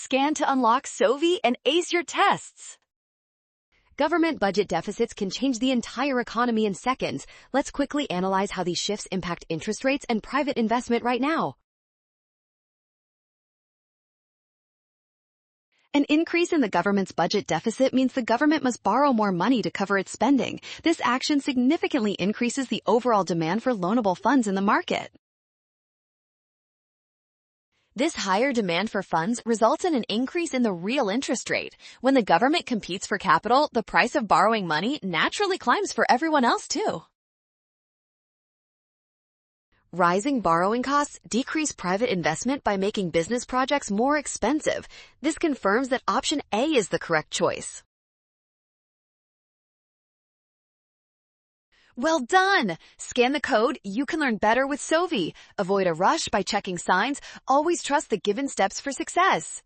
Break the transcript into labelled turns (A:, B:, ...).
A: Scan to unlock Sovi and ace your tests.
B: Government budget deficits can change the entire economy in seconds. Let's quickly analyze how these shifts impact interest rates and private investment right now.
C: An increase in the government's budget deficit means the government must borrow more money to cover its spending. This action significantly increases the overall demand for loanable funds in the market.
B: This higher demand for funds results in an increase in the real interest rate. When the government competes for capital, the price of borrowing money naturally climbs for everyone else too. Rising borrowing costs decrease private investment by making business projects more expensive. This confirms that option A is the correct choice.
A: Well done! Scan the code. You can learn better with Sovi. Avoid a rush by checking signs. Always trust the given steps for success.